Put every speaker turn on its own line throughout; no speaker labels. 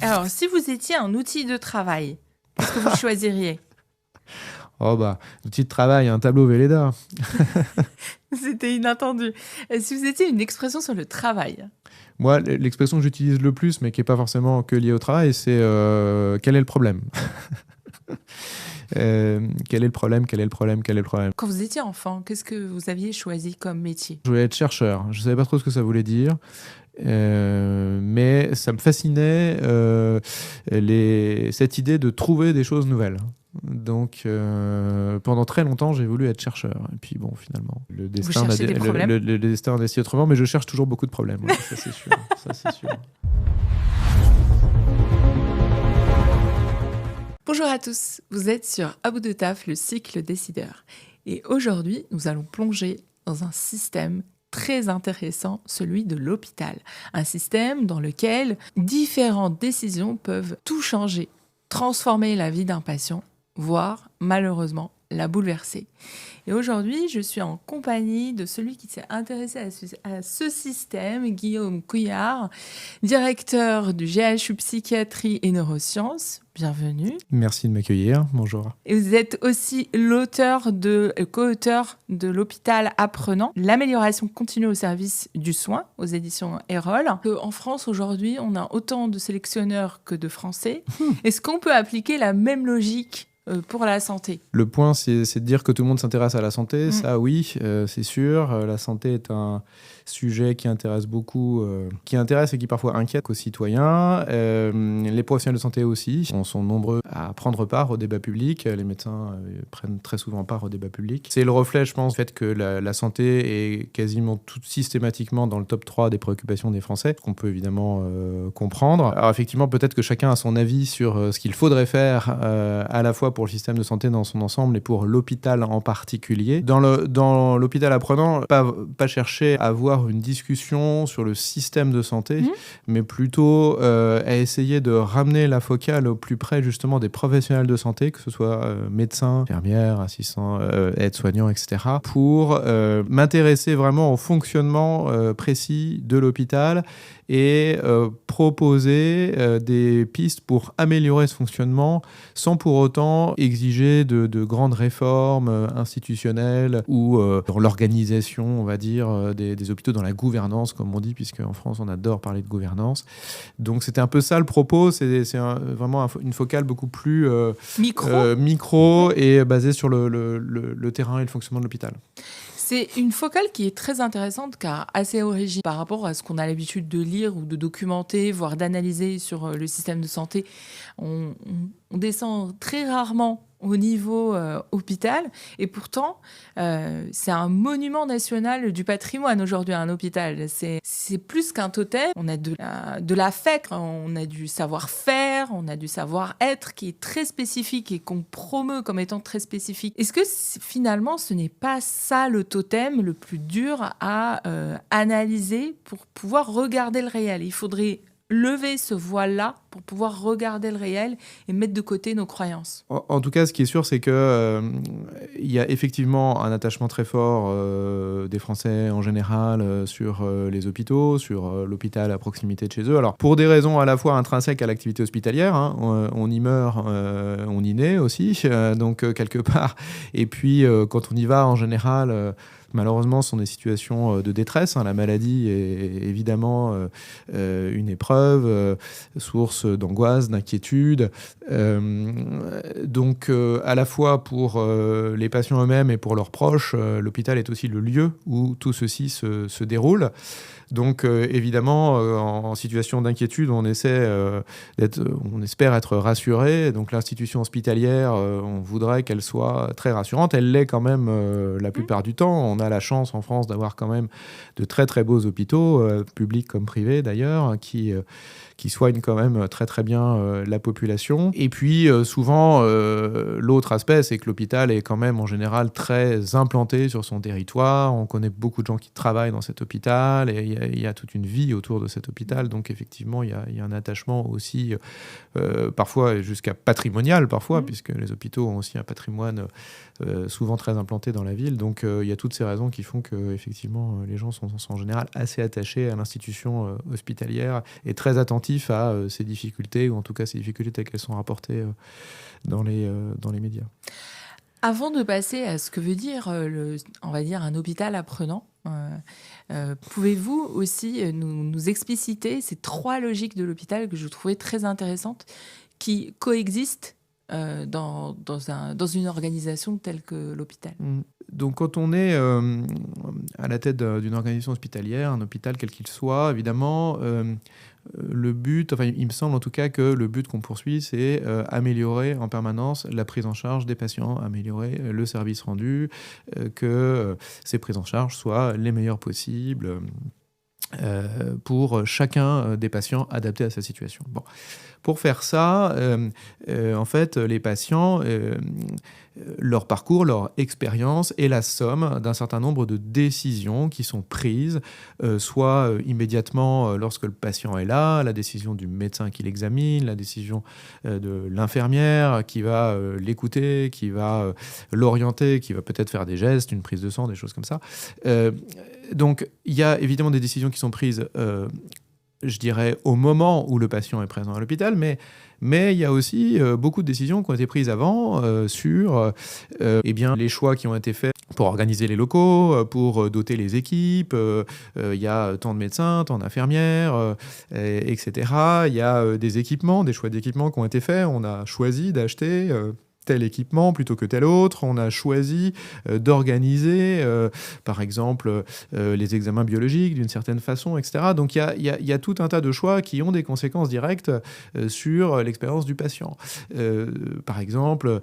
Alors, si vous étiez un outil de travail, qu'est-ce que vous choisiriez?
Outil de travail, un tableau Velleda.
C'était inattendu. Si vous étiez une expression sur le travail.
Moi, l'expression que j'utilise le plus, mais qui n'est pas forcément que liée au travail, c'est quel est le problème? Quel est le problème? Quel est le problème? Quel est le problème?
Quand vous étiez enfant, qu'est-ce que vous aviez choisi comme métier?
Je voulais être chercheur. Je ne savais pas trop ce que ça voulait dire. Mais ça me fascinait cette idée de trouver des choses nouvelles. Donc, pendant très longtemps, j'ai voulu être chercheur. Et puis, bon, finalement, le destin a décidé autrement, mais je cherche toujours beaucoup de problèmes. Ouais, ça, c'est sûr. Ça, c'est sûr.
Bonjour à tous, vous êtes sur À bout de taf, le cycle décideur. Et aujourd'hui, nous allons plonger dans un système très intéressant, celui de l'hôpital. Un système dans lequel différentes décisions peuvent tout changer, transformer la vie d'un patient, voire malheureusement la bouleverser. Et aujourd'hui, je suis en compagnie de celui qui s'est intéressé à ce système, Guillaume Couillard, directeur du GHU Psychiatrie et Neurosciences. Bienvenue.
Merci de m'accueillir. Bonjour.
Et vous êtes aussi co-auteur de l'hôpital apprenant, l'amélioration continue au service du soin, aux éditions Erol. En France, aujourd'hui, on a autant de sélectionneurs que de Français. Est-ce qu'on peut appliquer la même logique pour la santé?
Le point, c'est de dire que tout le monde s'intéresse à la santé. Ça, oui, c'est sûr. La santé est un sujet qui intéresse beaucoup, qui intéresse et qui parfois inquiète aux citoyens. Les professionnels de santé aussi sont nombreux à prendre part au débat public. Les médecins prennent très souvent part au débat public. C'est le reflet, je pense, du fait que la santé est quasiment systématiquement dans le top 3 des préoccupations des Français, ce qu'on peut évidemment comprendre. Alors effectivement, peut-être que chacun a son avis sur ce qu'il faudrait faire à la fois pour le système de santé dans son ensemble et pour l'hôpital en particulier. Dans l'hôpital apprenant, pas chercher à avoir une discussion sur le système de santé, mais plutôt à essayer de ramener la focale au plus près justement des professionnels de santé, que ce soit médecins, infirmières, assistants, aides-soignants, etc., pour m'intéresser vraiment au fonctionnement précis de l'hôpital et proposer des pistes pour améliorer ce fonctionnement sans pour autant exiger de grandes réformes institutionnelles ou dans l'organisation, on va dire, des hôpitaux, dans la gouvernance, comme on dit, puisque en France, on adore parler de gouvernance. Donc, c'était un peu ça le propos. C'est vraiment une focale beaucoup plus micro et basée sur le terrain et le fonctionnement de l'hôpital.
C'est une focale qui est très intéressante car assez originale par rapport à ce qu'on a l'habitude de lire ou de documenter, voire d'analyser sur le système de santé. On descend très rarement au niveau hôpital et pourtant c'est un monument national du patrimoine aujourd'hui, un hôpital. C'est plus qu'un totem, on a de l'affect, on a du savoir-faire, on a du savoir-être qui est très spécifique et qu'on promeut comme étant très spécifique. Est-ce que finalement ce n'est pas ça le totem le plus dur à analyser pour pouvoir regarder le réel? Il faudrait lever ce voile-là pour pouvoir regarder le réel et mettre de côté nos croyances.
En tout cas, ce qui est sûr, c'est que il y a effectivement un attachement très fort des Français en général sur les hôpitaux, sur l'hôpital à proximité de chez eux. Alors, pour des raisons à la fois intrinsèques à l'activité hospitalière, on y meurt, on y naît aussi, donc quelque part. Et puis, quand on y va, en général... malheureusement, ce sont des situations de détresse. La maladie est évidemment une épreuve, source d'angoisse, d'inquiétude. Donc, à la fois pour les patients eux-mêmes et pour leurs proches, l'hôpital est aussi le lieu où tout ceci se déroule. Donc, évidemment, en situation d'inquiétude, on espère être rassuré. Donc, l'institution hospitalière, on voudrait qu'elle soit très rassurante. Elle l'est quand même la plupart du temps. On a la chance en France d'avoir quand même de très très beaux hôpitaux, publics comme privés d'ailleurs, qui soignent quand même très très bien la population. Et puis souvent, l'autre aspect, c'est que l'hôpital est quand même en général très implanté sur son territoire. On connaît beaucoup de gens qui travaillent dans cet hôpital et il y a toute une vie autour de cet hôpital. Donc effectivement, il y a un attachement aussi, parfois jusqu'à patrimonial, puisque les hôpitaux ont aussi un patrimoine souvent très implanté dans la ville. Donc il y a toutes ces raisons qui font que effectivement les gens sont en général assez attachés à l'institution hospitalière et très attentifs attentif à ces difficultés, ou en tout cas ces difficultés telles qu'elles sont rapportées dans les médias.
Avant de passer à ce que veut dire, on va dire, un hôpital apprenant, pouvez-vous aussi nous expliciter ces 3 logiques de l'hôpital que je trouvais très intéressantes, qui coexistent dans une organisation telle que l'hôpital?
Donc quand on est à la tête d'une organisation hospitalière, un hôpital quel qu'il soit, évidemment, le but, enfin il me semble en tout cas que le but qu'on poursuit, c'est améliorer en permanence la prise en charge des patients, améliorer le service rendu, que ces prises en charge soient les meilleures possibles pour chacun des patients adaptés à sa situation. Bon. Pour faire ça, en fait, les patients, leur parcours, leur expérience est la somme d'un certain nombre de décisions qui sont prises, soit immédiatement lorsque le patient est là, la décision du médecin qui l'examine, la décision de l'infirmière qui va l'écouter, qui va l'orienter, qui va peut-être faire des gestes, une prise de sang, des choses comme ça. Donc, il y a évidemment des décisions qui sont prises je dirais, au moment où le patient est présent à l'hôpital, mais il y a aussi beaucoup de décisions qui ont été prises avant sur eh bien, les choix qui ont été faits pour organiser les locaux, pour doter les équipes. Il y a tant de médecins, tant d'infirmières, etc. Il y a des équipements, des choix d'équipements qui ont été faits. On a choisi d'acheter tel équipement plutôt que tel autre. On a choisi d'organiser, par exemple, les examens biologiques d'une certaine façon, etc. Donc, il y a tout un tas de choix qui ont des conséquences directes sur l'expérience du patient. Par exemple,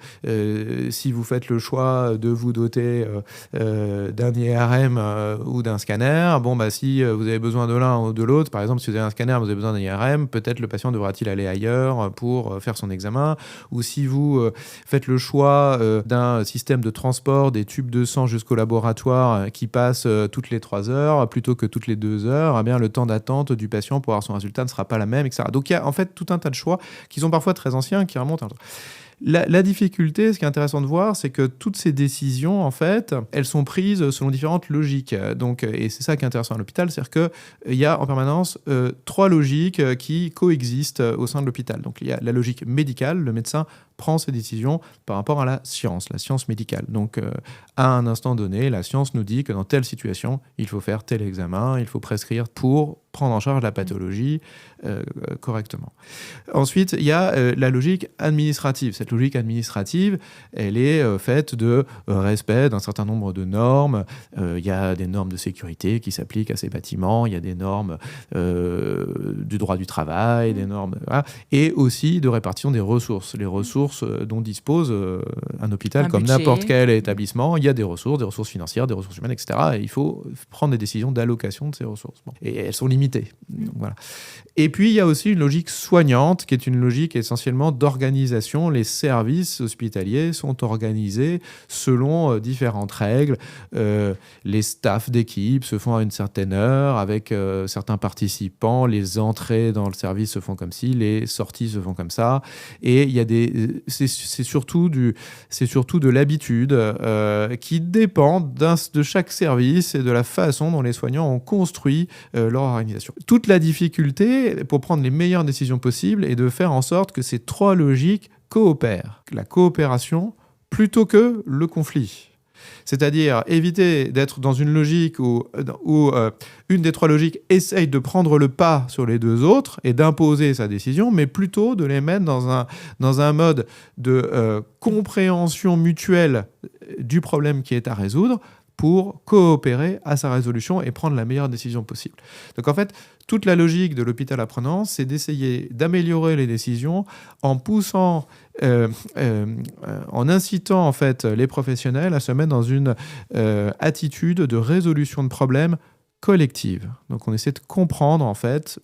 si vous faites le choix de vous doter d'un IRM ou d'un scanner, bon, bah, si vous avez besoin de l'un ou de l'autre, par exemple, si vous avez un scanner, vous avez besoin d'un IRM, peut-être le patient devra-t-il aller ailleurs pour faire son examen. Ou si vous faites le choix d'un système de transport des tubes de sang jusqu'au laboratoire qui passe toutes les 3 heures plutôt que toutes les 2 heures, eh bien, le temps d'attente du patient pour avoir son résultat ne sera pas la même, etc. Donc il y a en fait tout un tas de choix qui sont parfois très anciens, qui remontent à un temps. La difficulté, ce qui est intéressant de voir, c'est que toutes ces décisions, en fait, elles sont prises selon différentes logiques. Donc, et c'est ça qui est intéressant à l'hôpital, c'est-à-dire qu'il y a en permanence 3 logiques qui coexistent au sein de l'hôpital. Donc, il y a la logique médicale, le médecin prend ses décisions par rapport à la science médicale. Donc, à un instant donné, la science nous dit que dans telle situation, il faut faire tel examen, il faut prescrire pour prendre en charge la pathologie correctement. Ensuite, il y a la logique administrative. Cette logique administrative, elle est faite de respect d'un certain nombre de normes. Il y a des normes de sécurité qui s'appliquent à ces bâtiments, il y a des normes du droit du travail, des normes, voilà, et aussi de répartition des ressources. Les ressources dont dispose un hôpital comme
budget.
N'importe quel établissement, il y a des ressources financières, des ressources humaines, etc. Et il faut prendre des décisions d'allocation de ces ressources. Bon. Et elles sont limitées. Donc, voilà. Et puis, il y a aussi une logique soignante, qui est une logique essentiellement d'organisation. Les services hospitaliers sont organisés selon différentes règles. Les staffs d'équipe se font à une certaine heure, avec certains participants. Les entrées dans le service se font comme ci, les sorties se font comme ça. Et il y a c'est surtout de l'habitude qui dépend de chaque service et de la façon dont les soignants ont construit leur organisation. Toute la difficulté pour prendre les meilleures décisions possibles est de faire en sorte que ces 3 logiques coopèrent. La coopération plutôt que le conflit. C'est-à-dire éviter d'être dans une logique où une des 3 logiques essaye de prendre le pas sur les 2 autres et d'imposer sa décision, mais plutôt de les mettre dans un mode de compréhension mutuelle du problème qui est à résoudre pour coopérer à sa résolution et prendre la meilleure décision possible. Donc en fait, toute la logique de l'hôpital apprenant, c'est d'essayer d'améliorer les décisions en poussant, en incitant en fait les professionnels à se mettre dans une attitude de résolution de problèmes collective. Donc on essaie de comprendre en fait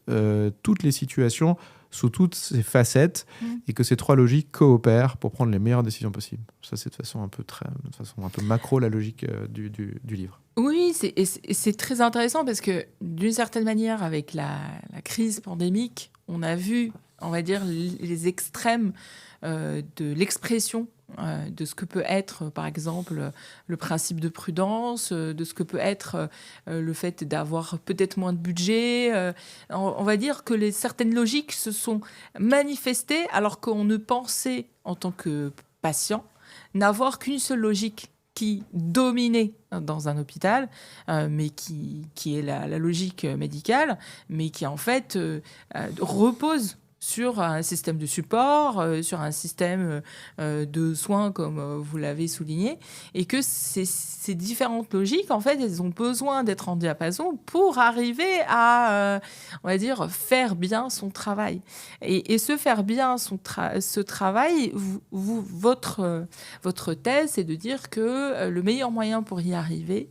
toutes les situations sous toutes ces facettes et que ces 3 logiques coopèrent pour prendre les meilleures décisions possibles. Ça, c'est de façon un peu macro la logique du livre.
Oui, c'est très intéressant parce que d'une certaine manière, avec la crise pandémique, on a vu, on va dire, les extrêmes de l'expression de ce que peut être, par exemple, le principe de prudence, de ce que peut être le fait d'avoir peut-être moins de budget. On va dire que certaines logiques se sont manifestées alors qu'on ne pensait, en tant que patient, n'avoir qu'une seule logique qui dominait dans un hôpital, mais qui est la logique médicale, mais qui en fait repose sur un système de support, sur un système de soins, comme vous l'avez souligné, et que ces différentes logiques, en fait, elles ont besoin d'être en diapason pour arriver à, on va dire, faire bien son travail. Et ce faire bien ce travail, votre thèse, c'est de dire que le meilleur moyen pour y arriver,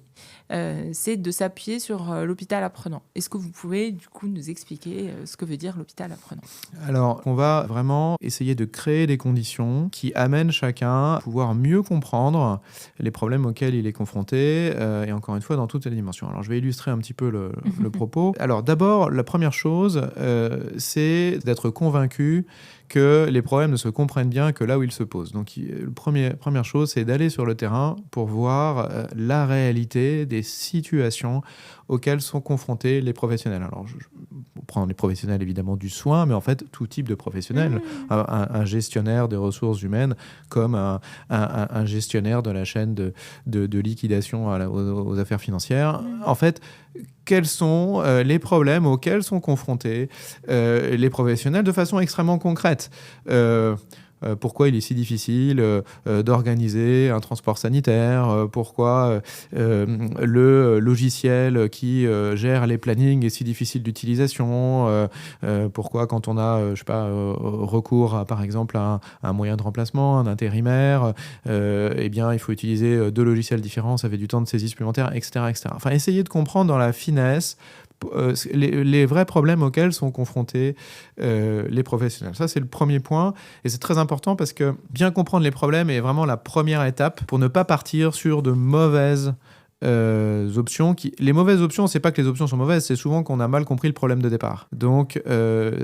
c'est de s'appuyer sur l'hôpital apprenant. Est-ce que vous pouvez du coup nous expliquer ce que veut dire l'hôpital apprenant ?
Alors, on va vraiment essayer de créer des conditions qui amènent chacun à pouvoir mieux comprendre les problèmes auxquels il est confronté, et encore une fois, dans toutes les dimensions. Alors, je vais illustrer un petit peu le propos. Alors, d'abord, la première chose, c'est d'être convaincu que les problèmes ne se comprennent bien que là où ils se posent. Donc, première chose, c'est d'aller sur le terrain pour voir la réalité des situations auxquelles sont confrontés les professionnels. Alors, on prend les professionnels évidemment du soin, mais en fait, tout type de professionnel. Un gestionnaire des ressources humaines comme un gestionnaire de la chaîne de liquidation aux affaires financières. En fait, quels sont les problèmes auxquels sont confrontés les professionnels de façon extrêmement concrète. Pourquoi il est si difficile d'organiser un transport sanitaire, pourquoi le logiciel qui gère les plannings est si difficile d'utilisation, pourquoi quand on a recours à, par exemple, à un moyen de remplacement, un intérimaire, eh bien, il faut utiliser 2 logiciels différents, ça fait du temps de saisie supplémentaire, etc., etc. Enfin, essayer de comprendre dans la finesse les vrais problèmes auxquels sont confrontés les professionnels. Ça, c'est le premier point. Et c'est très important parce que bien comprendre les problèmes est vraiment la première étape pour ne pas partir sur de mauvaises options. Les mauvaises options, c'est pas que les options sont mauvaises, c'est souvent qu'on a mal compris le problème de départ. Donc,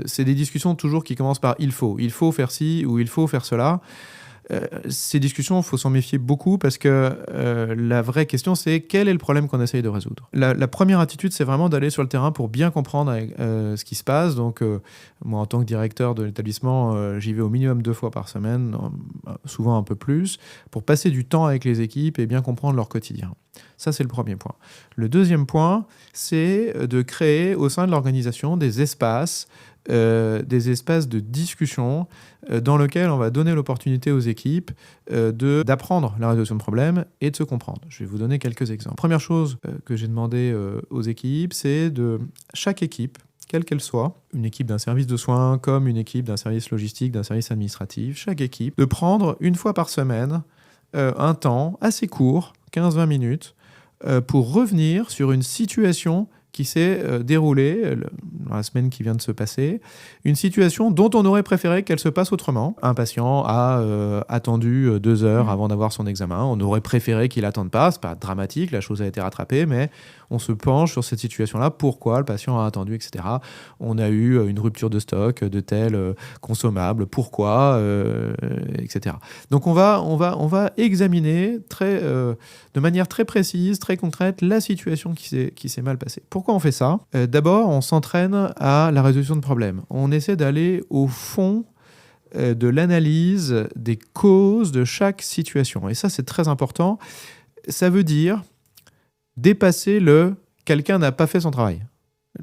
c'est des discussions toujours qui commencent par il faut faire ci ou il faut faire cela. Ces discussions, il faut s'en méfier beaucoup parce que la vraie question, c'est quel est le problème qu'on essaye de résoudre. La première attitude, c'est vraiment d'aller sur le terrain pour bien comprendre ce qui se passe. Donc, moi, en tant que directeur de l'établissement, j'y vais au minimum 2 fois par semaine, souvent un peu plus, pour passer du temps avec les équipes et bien comprendre leur quotidien. Ça, c'est le premier point. Le deuxième point, c'est de créer au sein de l'organisation des espaces de discussion dans lesquels on va donner l'opportunité aux équipes d'apprendre la résolution de problèmes et de se comprendre. Je vais vous donner quelques exemples. Première chose que j'ai demandé aux équipes, c'est de chaque équipe, quelle qu'elle soit, une équipe d'un service de soins comme une équipe d'un service logistique, d'un service administratif, chaque équipe, de prendre une fois par semaine un temps assez court, 15-20 minutes, pour revenir sur une situation qui s'est déroulée dans la semaine qui vient de se passer, une situation dont on aurait préféré qu'elle se passe autrement. Un patient a attendu 2 heures avant d'avoir son examen. On aurait préféré qu'il n'attende pas. C'est pas dramatique, la chose a été rattrapée, mais on se penche sur cette situation-là. Pourquoi le patient a attendu, etc. On a eu une rupture de stock de tel consommable. Pourquoi, etc. Donc on va examiner de manière très précise, très concrète, la situation qui s'est mal passée. Pourquoi on fait ça ? D'abord, on s'entraîne à la résolution de problèmes. On essaie d'aller au fond de l'analyse des causes de chaque situation. Et ça, c'est très important. Ça veut dire dépasser quelqu'un n'a pas fait son travail.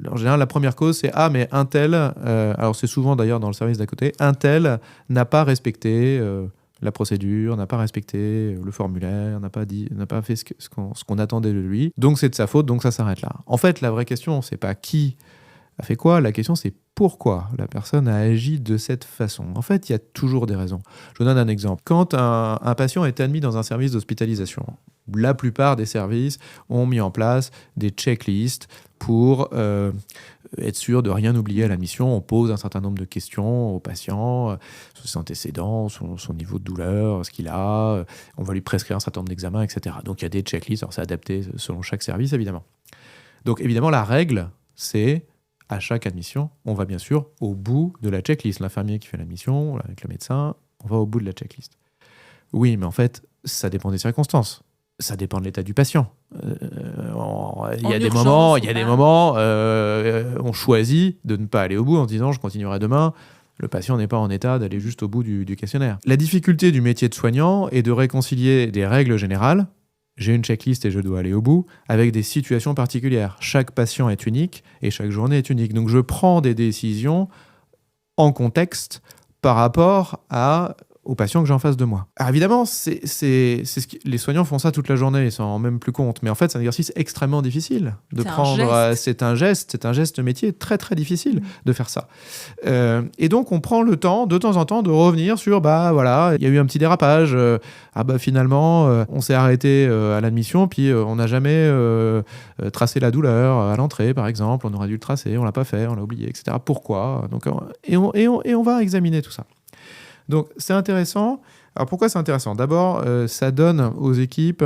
En général, la première cause, c'est mais un tel, alors c'est souvent d'ailleurs dans le service d'à côté, un tel n'a pas respecté la procédure, n'a pas respecté le formulaire, n'a pas fait ce qu'on attendait de lui. Donc c'est de sa faute, donc ça s'arrête là. En fait, la vraie question, c'est pas qui a fait quoi, la question c'est pourquoi la personne a agi de cette façon. En fait, il y a toujours des raisons. Je vous donne un exemple. Quand un patient est admis dans un service d'hospitalisation, la plupart des services ont mis en place des checklists pour être sûr de rien oublier à l'admission. On pose un certain nombre de questions au patient sur ses antécédents, son niveau de douleur, ce qu'il a. On va lui prescrire un certain nombre d'examens, etc. Donc il y a des checklists. Alors c'est adapté selon chaque service, évidemment. Donc évidemment, la règle, c'est à chaque admission, on va bien sûr au bout de la checklist. L'infirmier qui fait l'admission, avec le médecin, on va au bout de la checklist. Oui, mais en fait, ça dépend des circonstances. Ça dépend de l'état du patient. Il y a des moments, on choisit de ne pas aller au bout en se disant je continuerai demain. Le patient n'est pas en état d'aller juste au bout du questionnaire. La difficulté du métier de soignant est de réconcilier des règles générales, j'ai une checklist et je dois aller au bout, avec des situations particulières. Chaque patient est unique et chaque journée est unique. Donc je prends des décisions en contexte par rapport aux patients que j'ai en face de moi. Alors évidemment, les soignants font ça toute la journée, ils s'en rendent même plus compte. Mais en fait, c'est un exercice extrêmement difficile de prendre. C'est un geste métier très très difficile de faire ça. Et donc, on prend le temps, de temps en temps, de revenir sur, voilà, il y a eu un petit dérapage. Finalement, on s'est arrêté à l'admission, puis on n'a jamais tracé la douleur à l'entrée, par exemple. On aurait dû le tracer, on l'a pas fait, on l'a oublié, etc. Pourquoi ? Donc, et on va examiner tout ça. Donc, c'est intéressant. Alors, pourquoi c'est intéressant ? D'abord, ça donne aux équipes,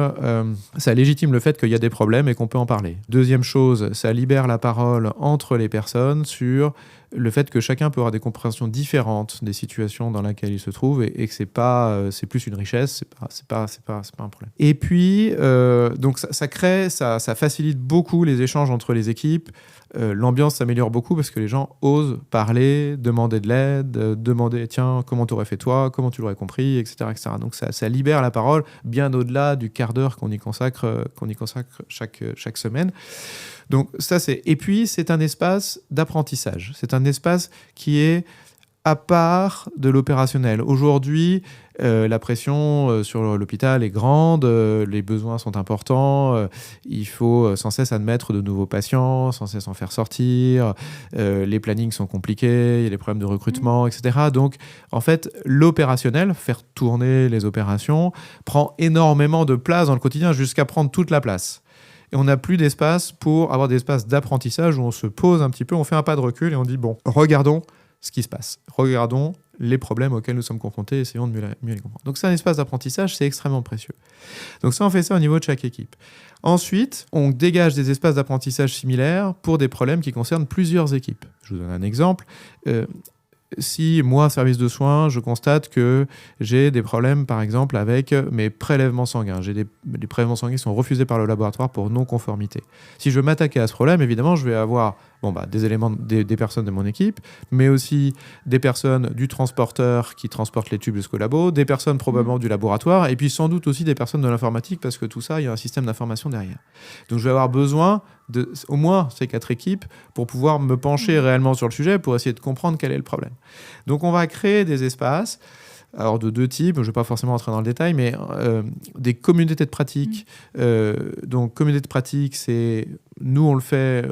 ça légitime le fait qu'il y a des problèmes et qu'on peut en parler. Deuxième chose, ça libère la parole entre les personnes sur le fait que chacun peut avoir des compréhensions différentes des situations dans lesquelles il se trouve et que c'est plus une richesse, c'est pas un problème. Et puis, donc ça facilite beaucoup les échanges entre les équipes. L'ambiance s'améliore beaucoup parce que les gens osent parler, demander de l'aide, demander tiens, comment t'aurais fait toi, comment tu l'aurais compris, etc. etc. Donc ça libère la parole bien au-delà du quart d'heure qu'on y consacre chaque semaine. Donc ça et puis c'est un espace d'apprentissage. C'est un espace qui est à part de l'opérationnel. Aujourd'hui, la pression sur l'hôpital est grande, les besoins sont importants, il faut sans cesse admettre de nouveaux patients, sans cesse en faire sortir, les plannings sont compliqués, il y a les problèmes de recrutement, etc. Donc, en fait, l'opérationnel, faire tourner les opérations, prend énormément de place dans le quotidien jusqu'à prendre toute la place. Et on n'a plus d'espace pour avoir des espaces d'apprentissage où on se pose un petit peu, on fait un pas de recul et on dit bon, regardons ce qui se passe. Regardons les problèmes auxquels nous sommes confrontés, essayons de mieux les comprendre. Donc c'est un espace d'apprentissage, c'est extrêmement précieux. Donc ça, on fait ça au niveau de chaque équipe. Ensuite, on dégage des espaces d'apprentissage similaires pour des problèmes qui concernent plusieurs équipes. Je vous donne un exemple. Si moi, service de soins, je constate que j'ai des problèmes, par exemple, avec mes prélèvements sanguins. Les prélèvements sanguins sont refusés par le laboratoire pour non-conformité. Si je m'attaquais à ce problème, évidemment, je vais avoir des éléments, des personnes de mon équipe, mais aussi des personnes du transporteur qui transportent les tubes jusqu'au labo, des personnes probablement du laboratoire, et puis sans doute aussi des personnes de l'informatique, parce que tout ça, il y a un système d'information derrière. Donc je vais avoir besoin au moins ces 4 équipes pour pouvoir me pencher réellement sur le sujet, pour essayer de comprendre quel est le problème. Donc on va créer des espaces, alors de 2 types, je ne vais pas forcément entrer dans le détail, mais des communautés de pratique. Donc communauté de pratique, c'est nous on le fait,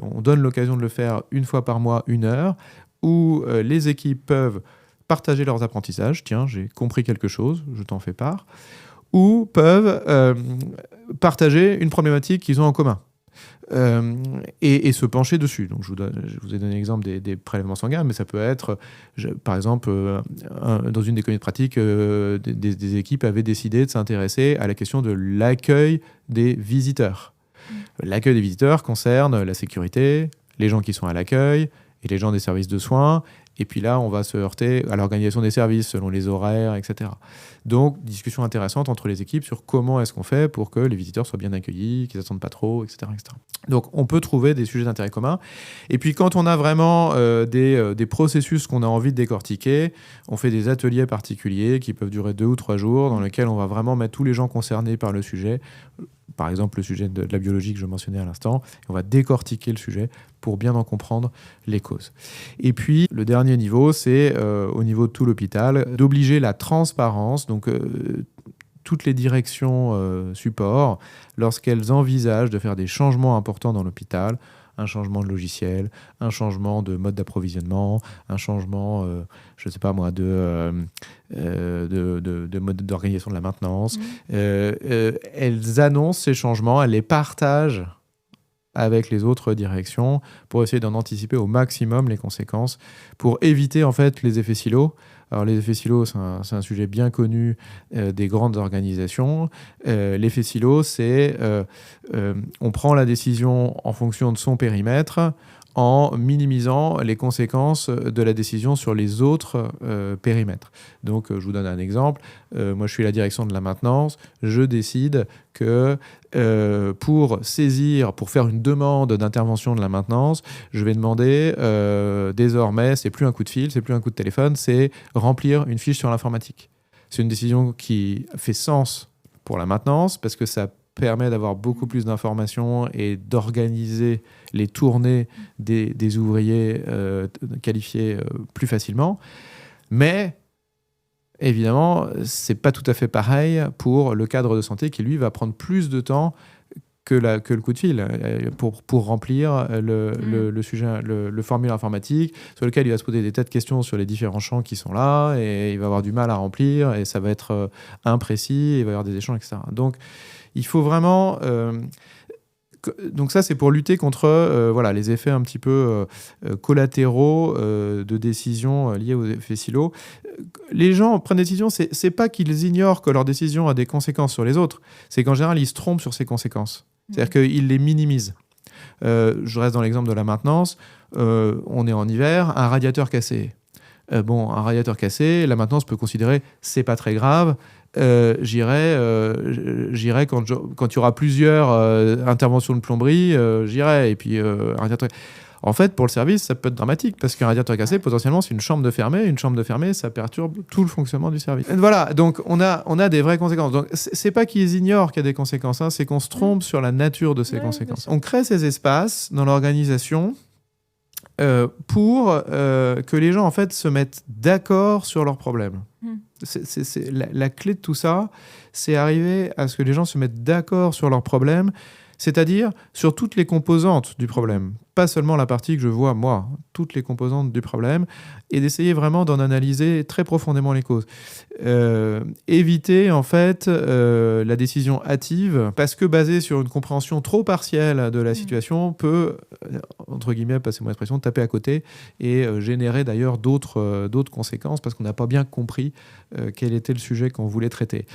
on donne l'occasion de le faire une fois par mois, 1 heure, où les équipes peuvent partager leurs apprentissages. Tiens, j'ai compris quelque chose, je t'en fais part. Ou peuvent partager une problématique qu'ils ont en commun. Et se pencher dessus. Donc, je vous ai donné l'exemple des prélèvements sanguins, mais ça peut être, par exemple, dans une des communautés de pratique, des équipes avaient décidé de s'intéresser à la question de l'accueil des visiteurs. L'accueil des visiteurs concerne la sécurité, les gens qui sont à l'accueil et les gens des services de soins. Et puis là, on va se heurter à l'organisation des services selon les horaires, etc. Donc, discussion intéressante entre les équipes sur comment est-ce qu'on fait pour que les visiteurs soient bien accueillis, qu'ils n'attendent pas trop, etc., etc. Donc, on peut trouver des sujets d'intérêt commun. Et puis, quand on a vraiment des processus qu'on a envie de décortiquer, on fait des ateliers particuliers qui peuvent durer 2 ou 3 jours, dans lesquels on va vraiment mettre tous les gens concernés par le sujet. Par exemple, le sujet de la biologie que je mentionnais à l'instant. On va décortiquer le sujet pour bien en comprendre les causes. Et puis, le dernier niveau, c'est au niveau de tout l'hôpital, d'obliger la transparence. Donc, toutes les directions support, lorsqu'elles envisagent de faire des changements importants dans l'hôpital, un changement de logiciel, un changement de mode d'approvisionnement, un changement, je ne sais pas moi, de mode d'organisation de la maintenance. Elles annoncent ces changements, elles les partagent avec les autres directions pour essayer d'en anticiper au maximum les conséquences, pour éviter en fait les effets silos. Alors les effets silos, c'est un sujet bien connu des grandes organisations. L'effet silo, c'est on prend la décision en fonction de son périmètre, en minimisant les conséquences de la décision sur les autres périmètres. Donc, je vous donne un exemple. Moi, je suis la direction de la maintenance. Je décide que pour faire une demande d'intervention de la maintenance, je vais demander désormais, c'est plus un coup de fil, c'est plus un coup de téléphone, c'est remplir une fiche sur l'informatique. C'est une décision qui fait sens pour la maintenance parce que ça permet d'avoir beaucoup plus d'informations et d'organiser les tournées des ouvriers qualifiés plus facilement. Mais évidemment, c'est pas tout à fait pareil pour le cadre de santé qui, lui, va prendre plus de temps que le coup de fil pour remplir le sujet, le formulaire informatique sur lequel il va se poser des tas de questions sur les différents champs qui sont là et il va avoir du mal à remplir et ça va être imprécis, il va y avoir des échanges, etc. Donc, il faut vraiment... donc ça, c'est pour lutter contre les effets un petit peu collatéraux de décisions liées aux effets silos. Les gens prennent des décisions, c'est pas qu'ils ignorent que leur décision a des conséquences sur les autres, c'est qu'en général, ils se trompent sur ces conséquences. C'est-à-dire qu'ils les minimisent. Je reste dans l'exemple de la maintenance. On est en hiver, un radiateur cassé. Un radiateur cassé, la maintenance peut considérer c'est pas très grave. J'irai quand il y aura plusieurs interventions de plomberie, j'irai. Et puis, un radiateur... En fait, pour le service, ça peut être dramatique parce qu'un radiateur cassé, potentiellement, c'est une chambre de fermée. Une chambre de fermée, ça perturbe tout le fonctionnement du service. Et voilà, donc on a des vraies conséquences. Donc, c'est pas qu'ils ignorent qu'il y a des conséquences, c'est qu'on se trompe sur la nature de ces conséquences. On crée ces espaces dans l'organisation pour que les gens en fait se mettent d'accord sur leurs problèmes. C'est la clé de tout ça, c'est arriver à ce que les gens se mettent d'accord sur leurs problèmes, c'est-à-dire sur toutes les composantes du problème, pas seulement la partie que je vois moi, toutes les composantes du problème, et d'essayer vraiment d'en analyser très profondément les causes. Éviter en fait la décision hâtive, parce que basée sur une compréhension trop partielle de la situation peut, entre guillemets, passez-moi l'expression, taper à côté et générer d'ailleurs d'autres conséquences parce qu'on n'a pas bien compris quel était le sujet qu'on voulait traiter.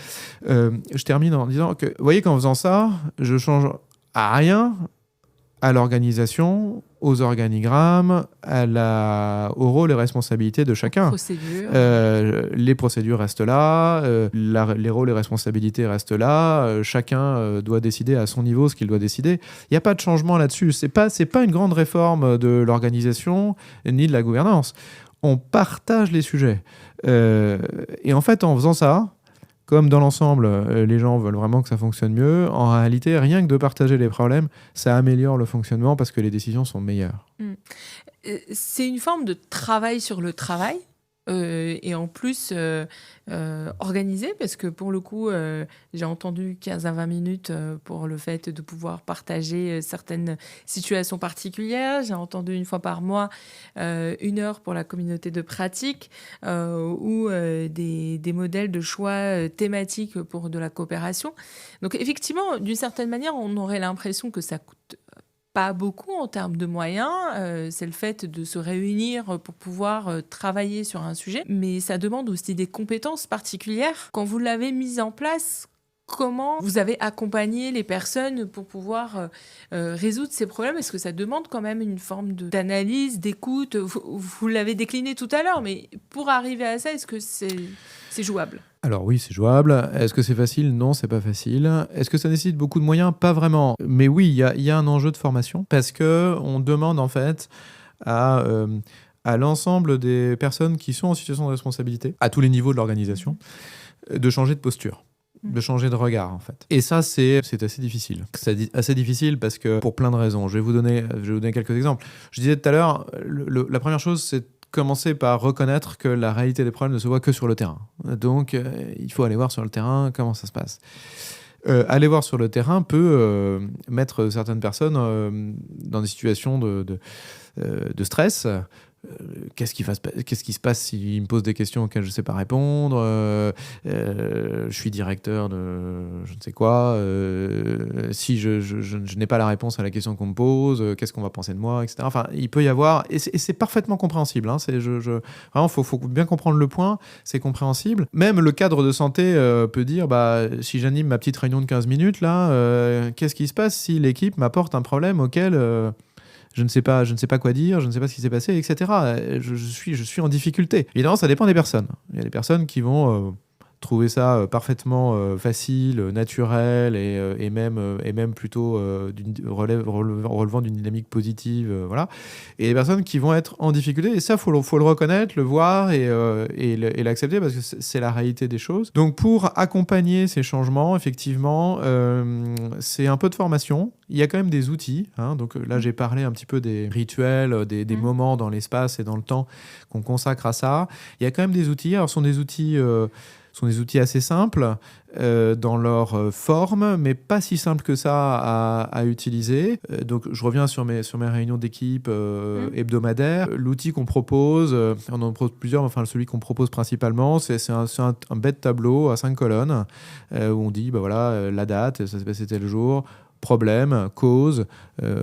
Je termine en disant que, vous voyez qu'en faisant ça, je change à rien à l'organisation, aux organigrammes, au rôle et responsabilités de chacun. Les procédures restent là, les rôles et responsabilités restent là, chacun doit décider à son niveau ce qu'il doit décider. Il n'y a pas de changement là-dessus. C'est pas une grande réforme de l'organisation ni de la gouvernance. On partage les sujets. Et en fait, en faisant ça, comme dans l'ensemble, les gens veulent vraiment que ça fonctionne mieux, en réalité, rien que de partager les problèmes, ça améliore le fonctionnement parce que les décisions sont meilleures.
C'est une forme de travail sur le travail. Et en plus organisé, parce que pour le coup, j'ai entendu 15 à 20 minutes pour le fait de pouvoir partager certaines situations particulières. J'ai entendu une fois par mois 1 heure pour la communauté de pratique ou des modèles de choix thématiques pour de la coopération. Donc effectivement, d'une certaine manière, on aurait l'impression que ça coûte pas beaucoup en termes de moyens, c'est le fait de se réunir pour pouvoir travailler sur un sujet, mais ça demande aussi des compétences particulières. Quand vous l'avez mise en place, comment vous avez accompagné les personnes pour pouvoir résoudre ces problèmes? Est-ce que ça demande quand même une forme d'analyse, d'écoute? Vous l'avez décliné tout à l'heure, mais pour arriver à ça, est-ce que c'est jouable?
Alors oui, c'est jouable. Est-ce que c'est facile? Non, c'est pas facile. Est-ce que ça nécessite beaucoup de moyens? Pas vraiment. Mais oui, il y a un enjeu de formation parce qu'on demande en fait à l'ensemble des personnes qui sont en situation de responsabilité, à tous les niveaux de l'organisation, de changer de posture, de changer de regard en fait. Et ça, c'est assez difficile. C'est assez difficile parce que pour plein de raisons. Je vais vous donner quelques exemples. Je disais tout à l'heure, la première chose, c'est commencer par reconnaître que la réalité des problèmes ne se voit que sur le terrain. Donc, il faut aller voir sur le terrain comment ça se passe. Aller voir sur le terrain peut mettre certaines personnes dans des situations de stress. Qu'est-ce qui se passe s'il me pose des questions auxquelles je ne sais pas répondre? Je suis directeur de je ne sais quoi. Si je n'ai pas la réponse à la question qu'on me pose, qu'est-ce qu'on va penser de moi, etc. Enfin, il peut y avoir... Et c'est parfaitement compréhensible. Hein, vraiment, il faut bien comprendre le point. C'est compréhensible. Même le cadre de santé peut dire, si j'anime ma petite réunion de 15 minutes, là, qu'est-ce qui se passe si l'équipe m'apporte un problème auquel... je ne sais pas quoi dire, je ne sais pas ce qui s'est passé, etc. Je suis en difficulté. Évidemment, ça dépend des personnes. Il y a des personnes qui vont trouver ça parfaitement facile, naturel et même plutôt relevant d'une dynamique positive. Voilà. Et des personnes qui vont être en difficulté. Et ça, faut le reconnaître, le voir et l'accepter parce que c'est la réalité des choses. Donc, pour accompagner ces changements, effectivement, c'est un peu de formation. Il y a quand même des outils. Donc là, j'ai parlé un petit peu des rituels, des moments dans l'espace et dans le temps qu'on consacre à ça. Il y a quand même des outils. Alors, ce sont des outils assez simples dans leur forme, mais pas si simples que ça à utiliser. Donc, je reviens sur mes réunions d'équipe hebdomadaires. L'outil qu'on propose, on en propose plusieurs, enfin celui qu'on propose principalement, c'est un bête tableau à 5 colonnes où on dit, voilà, la date, ça s'est passé tel jour, problème, cause,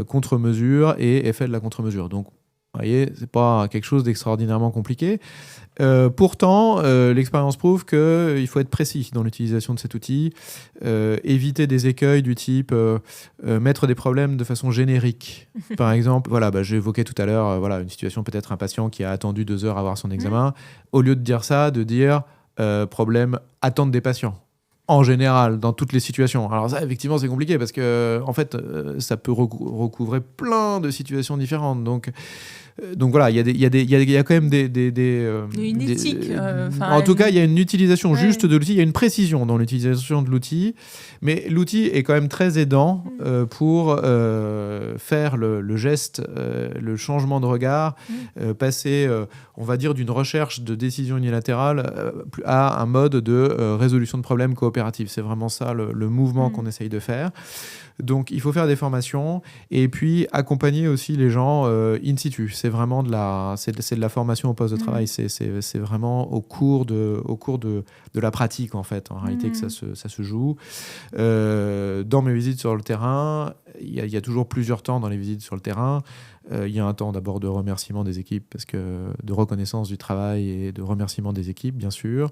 contre-mesure et effet de la contre-mesure. Donc, vous voyez, c'est pas quelque chose d'extraordinairement compliqué. Pourtant, l'expérience prouve qu'il faut être précis dans l'utilisation de cet outil, éviter des écueils du type mettre des problèmes de façon générique. Par exemple, j'évoquais tout à l'heure une situation, peut-être un patient qui a attendu 2 heures à avoir son examen. Au lieu de dire ça, de dire problème attente des patients. En général, dans toutes les situations. Alors ça, effectivement, c'est compliqué parce que, en fait, ça peut recouvrer plein de situations différentes. Donc voilà, il y a quand même
une éthique.
En tout cas, il y a une utilisation juste de l'outil, il y a une précision dans l'utilisation de l'outil, mais l'outil est quand même très aidant pour faire le geste, le changement de regard, passer, on va dire, d'une recherche de décision unilatérale à un mode de résolution de problèmes coopératifs. C'est vraiment ça le mouvement qu'on essaye de faire. Donc, il faut faire des formations et puis accompagner aussi les gens in situ. C'est vraiment de la formation au poste de travail. C'est vraiment au cours de la pratique, en fait, en réalité, que ça se joue. Dans mes visites sur le terrain, il y a toujours plusieurs temps dans les visites sur le terrain. Il y a un temps d'abord de remerciement des équipes, de reconnaissance du travail et de remerciement des équipes, bien sûr.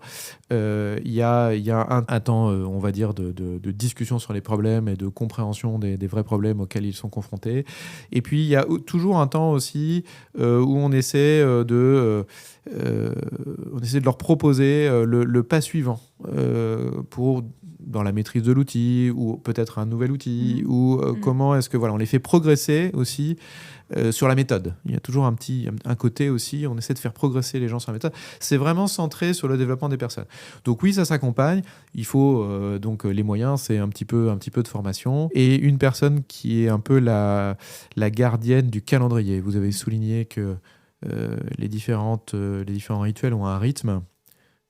Il y a un temps, on va dire, de discussion sur les problèmes et de compréhension des vrais problèmes auxquels ils sont confrontés. Et puis, il y a toujours un temps aussi où on essaie de leur proposer le pas suivant dans la maîtrise de l'outil ou peut-être un nouvel outil ou comment est-ce que on les fait progresser aussi sur la méthode. Il y a toujours un côté aussi, on essaie de faire progresser les gens sur la méthode. C'est vraiment centré sur le développement des personnes. Donc oui, ça s'accompagne. Il faut donc les moyens, c'est un petit peu de formation et une personne qui est un peu la gardienne du calendrier. Vous avez souligné que les différents rituels ont un rythme.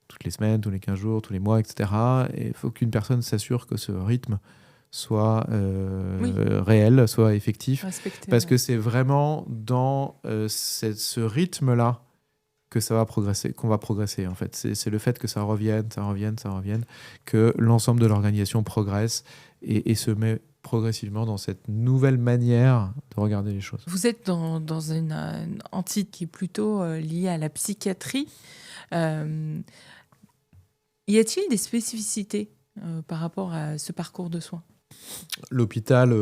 Toutes les semaines, tous les 15 jours, tous les mois, etc. Et il faut qu'une personne s'assure que ce rythme soit réel, soit effectif.
Respecté,
parce que c'est vraiment dans ce rythme-là que ça va progresser, qu'on va progresser, en fait. C'est le fait que ça revienne, que l'ensemble de l'organisation progresse et se met progressivement dans cette nouvelle manière de regarder les choses.
Vous êtes dans une entité qui est plutôt liée à la psychiatrie. Y a-t-il des spécificités par rapport à ce parcours de soins ?
L'hôpital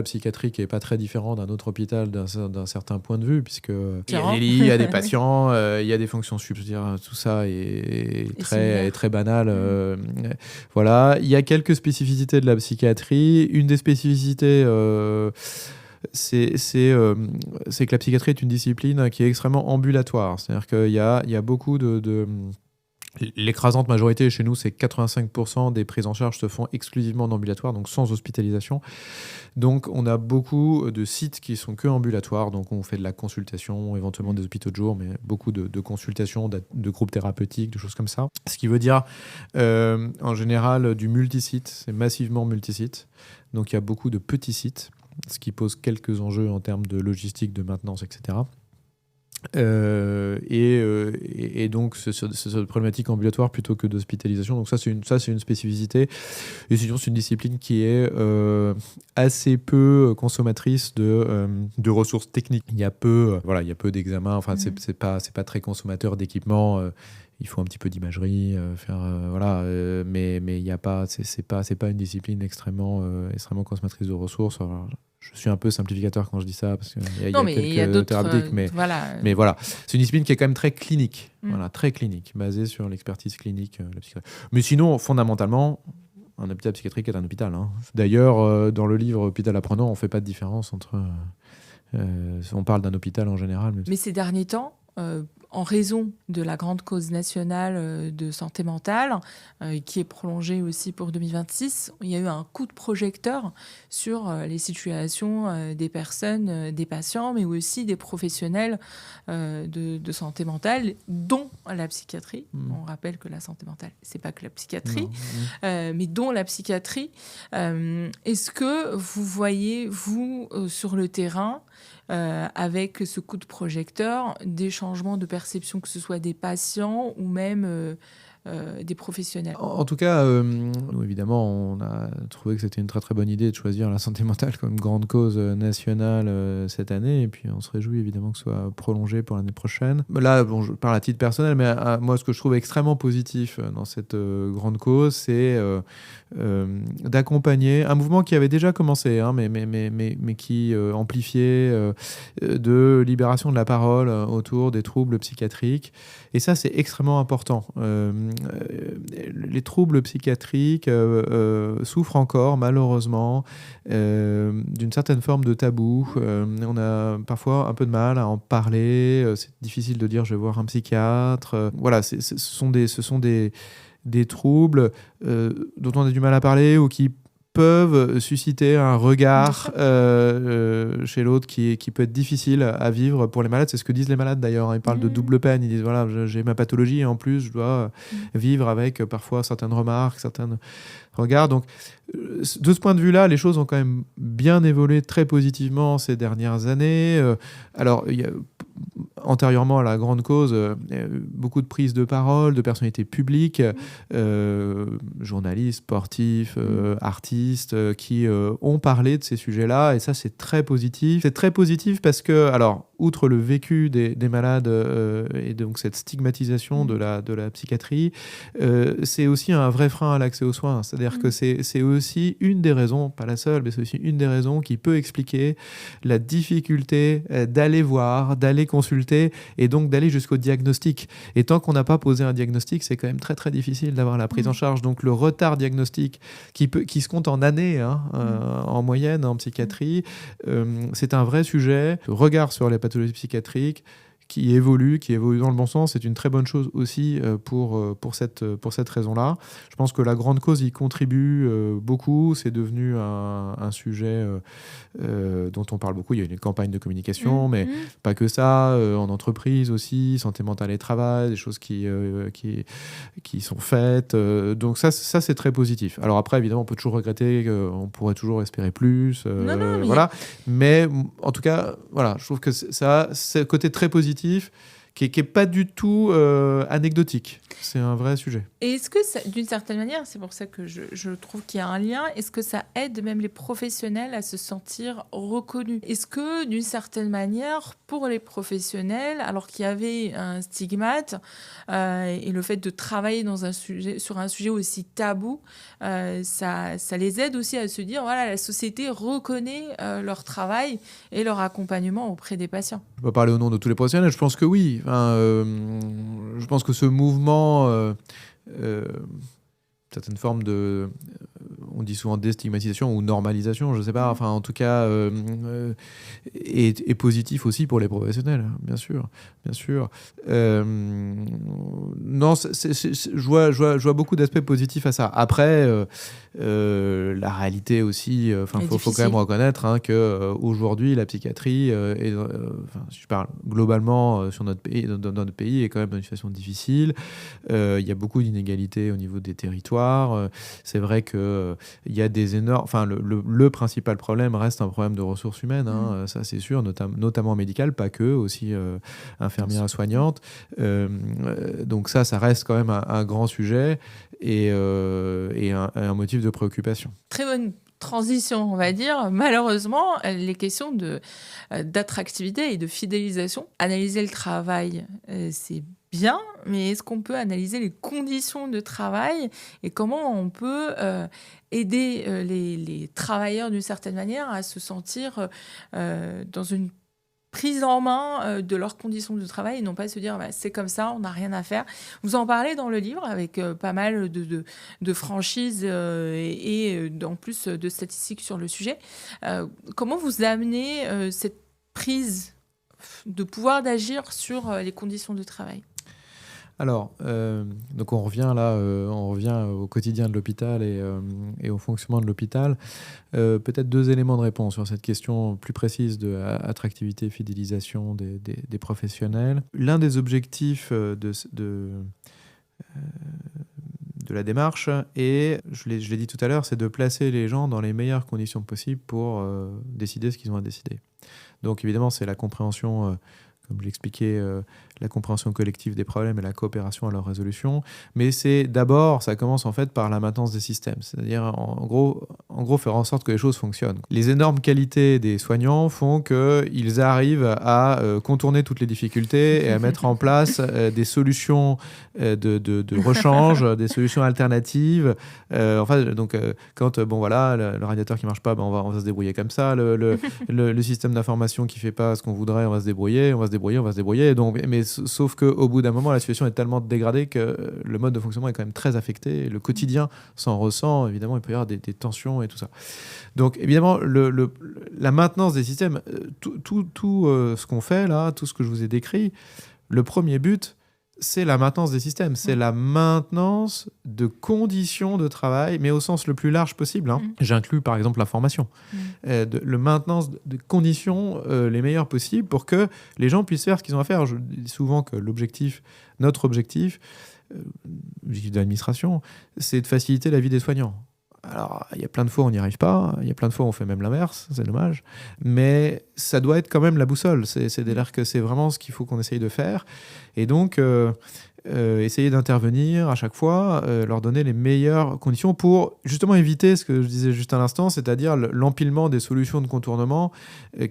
psychiatrique n'est pas très différent d'un autre hôpital d'un certain point de vue, puisque il y a des lits, il y a des patients, il y a des fonctions subsidiaires, tout ça est très banal. Voilà. Il y a quelques spécificités de la psychiatrie. Une des spécificités, c'est que la psychiatrie est une discipline qui est extrêmement ambulatoire. C'est-à-dire qu'il y a beaucoup l'écrasante majorité chez nous, c'est 85% des prises en charge se font exclusivement en ambulatoire, donc sans hospitalisation. Donc on a beaucoup de sites qui sont que ambulatoires, donc on fait de la consultation, éventuellement des hôpitaux de jour, mais beaucoup de consultations, de groupes thérapeutiques, de choses comme ça. Ce qui veut dire en général du multisite, c'est massivement multisite. Donc il y a beaucoup de petits sites, ce qui pose quelques enjeux en termes de logistique, de maintenance, etc. Et donc c'est cette problématique ambulatoire plutôt que d'hospitalisation. Donc ça c'est une spécificité. Et sinon c'est une discipline qui est assez peu consommatrice de ressources techniques. Il y a peu d'examens. Enfin c'est pas très consommateur d'équipement. Il faut un petit peu d'imagerie, mais il y a pas, c'est pas une discipline extrêmement consommatrice de ressources. Alors, Je suis un peu simplificateur quand je dis ça, parce qu'il y
Non,
a
mais il y a
quelques
d'autres,
thérapeutiques, mais voilà. C'est une discipline qui est quand même très clinique, très clinique, basée sur l'expertise clinique, la psychiatrie. Mais sinon, fondamentalement, un hôpital psychiatrique est un hôpital. D'ailleurs, dans le livre Hôpital apprenant, on ne fait pas de différence entre... on parle d'un hôpital en général.
Mais ces derniers temps, en raison de la grande cause nationale de santé mentale, qui est prolongée aussi pour 2026, il y a eu un coup de projecteur sur les situations des personnes, des patients, mais aussi des professionnels de santé mentale, dont la psychiatrie. On rappelle que la santé mentale, c'est pas que la psychiatrie, mais dont la psychiatrie. Est-ce que vous voyez, vous, sur le terrain, avec ce coup de projecteur, des changements de perception, que ce soit des patients ou même des professionnels?
En tout cas, nous, évidemment, on a trouvé que c'était une très très bonne idée de choisir la santé mentale comme grande cause nationale cette année, et puis on se réjouit évidemment que ce soit prolongé pour l'année prochaine. Là, bon, je parle à titre personnel, mais moi, ce que je trouve extrêmement positif dans cette grande cause, c'est d'accompagner un mouvement qui avait déjà commencé, mais qui amplifiait de libération de la parole autour des troubles psychiatriques. Et ça, c'est extrêmement important. Les troubles psychiatriques souffrent encore, malheureusement, d'une certaine forme de tabou. On a parfois un peu de mal à en parler. C'est difficile de dire « je vais voir un psychiatre ». Voilà, ce sont des troubles dont on a du mal à parler ou qui peuvent susciter un regard chez l'autre qui peut être difficile à vivre pour les malades. C'est ce que disent les malades d'ailleurs. Ils parlent de double peine. Ils disent voilà, j'ai ma pathologie et en plus je dois vivre avec parfois certaines remarques, certains regards. Donc de ce point de vue-là, les choses ont quand même bien évolué très positivement ces dernières années. Alors, il y a antérieurement à la grande cause, beaucoup de prises de parole de personnalités publiques, journalistes, sportifs, artistes, qui ont parlé de ces sujets-là, et ça c'est très positif. C'est très positif parce que, alors, outre le vécu des malades et donc cette stigmatisation de la psychiatrie, c'est aussi un vrai frein à l'accès aux soins. C'est-à-dire que c'est aussi une des raisons, pas la seule, mais c'est aussi une des raisons qui peut expliquer la difficulté d'aller voir, d'aller consulter et donc d'aller jusqu'au diagnostic. Et tant qu'on n'a pas posé un diagnostic, c'est quand même très très difficile d'avoir la prise en charge. Donc le retard diagnostique qui se compte en années, en moyenne en psychiatrie, c'est un vrai sujet. Le regard sur les pathologies psychiatriques qui évolue dans le bon sens, c'est une très bonne chose aussi pour cette raison-là. Je pense que la grande cause y contribue beaucoup. C'est devenu un sujet dont on parle beaucoup. Il y a une campagne de communication, mais pas que ça, en entreprise aussi, santé mentale et travail, des choses qui sont faites. Donc ça c'est très positif. Alors après, évidemment, on peut toujours regretter qu'on pourrait toujours espérer plus.
Non,
voilà. Mais en tout cas, voilà, je trouve que ça, c'est le côté très positif qui est pas du tout anecdotique. C'est un vrai sujet.
Et est-ce que, d'une certaine manière, c'est pour ça que je trouve qu'il y a un lien, est-ce que ça aide même les professionnels à se sentir reconnus? Est-ce que, d'une certaine manière, pour les professionnels, alors qu'il y avait un stigmate et le fait de travailler sur un sujet aussi tabou, ça les aide aussi à se dire, voilà, la société reconnaît leur travail et leur accompagnement auprès des patients?
Je ne peux pas parler au nom de tous les professionnels, je pense que oui. Je pense que ce mouvement, certaine forme de, on dit souvent déstigmatisation ou normalisation, je ne sais pas, enfin en tout cas, est positif aussi pour les professionnels, bien sûr. Non, je vois beaucoup d'aspects positifs à ça. Après, la réalité aussi, faut quand même reconnaître qu'aujourd'hui, la psychiatrie, si je parle globalement sur notre pays, dans notre pays, est quand même dans une situation difficile. Il y a beaucoup d'inégalités au niveau des territoires. C'est vrai qu'il y a des énormes... Enfin, le principal problème reste un problème de ressources humaines, ça c'est sûr, notamment médicales, pas que, aussi infirmières, soignantes. Donc ça reste quand même un grand sujet et un motif de préoccupation.
Très bonne transition, on va dire, malheureusement, les questions d'attractivité et de fidélisation. Analyser le travail, c'est bien, mais est-ce qu'on peut analyser les conditions de travail et comment on peut aider les travailleurs d'une certaine manière à se sentir dans une prise en main de leurs conditions de travail et non pas se dire c'est comme ça, on n'a rien à faire. Vous en parlez dans le livre avec pas mal de franchises et en plus de statistiques sur le sujet. Comment vous amenez cette prise de pouvoir d'agir sur les conditions de travail ?
Alors, donc on revient au quotidien de l'hôpital et au fonctionnement de l'hôpital. Peut-être 2 éléments de réponse sur cette question plus précise de attractivité et fidélisation des professionnels. L'un des objectifs de la démarche est, je l'ai dit tout à l'heure, c'est de placer les gens dans les meilleures conditions possibles pour décider ce qu'ils ont à décider. Donc évidemment, c'est la compréhension, comme je l'expliquais, la compréhension collective des problèmes et la coopération à leur résolution. Mais ça commence en fait par la maintenance des systèmes. C'est-à-dire, en gros, faire en sorte que les choses fonctionnent. Les énormes qualités des soignants font qu'ils arrivent à contourner toutes les difficultés et à mettre en place des solutions de rechange, des solutions alternatives. Quand le radiateur qui marche pas, on va se débrouiller comme ça. Le système d'information qui fait pas ce qu'on voudrait, on va se débrouiller. Mais sauf qu'au bout d'un moment, la situation est tellement dégradée que le mode de fonctionnement est quand même très affecté. Et le quotidien s'en ressent. Évidemment, il peut y avoir des tensions et tout ça. Donc, évidemment, la maintenance des systèmes, tout ce qu'on fait là, tout ce que je vous ai décrit, le premier but, c'est la maintenance des systèmes. C'est la maintenance de conditions de travail, mais au sens le plus large possible. J'inclus par exemple la formation. Le maintenance de conditions les meilleures possibles pour que les gens puissent faire ce qu'ils ont à faire. Je dis souvent que notre objectif de l'administration, c'est de faciliter la vie des soignants. Alors, il y a plein de fois où on n'y arrive pas, il y a plein de fois où on fait même l'inverse, c'est dommage, mais ça doit être quand même la boussole, c'est-à-dire que c'est vraiment ce qu'il faut qu'on essaye de faire, et donc essayer d'intervenir à chaque fois, leur donner les meilleures conditions pour justement éviter ce que je disais juste à l'instant, c'est-à-dire l'empilement des solutions de contournement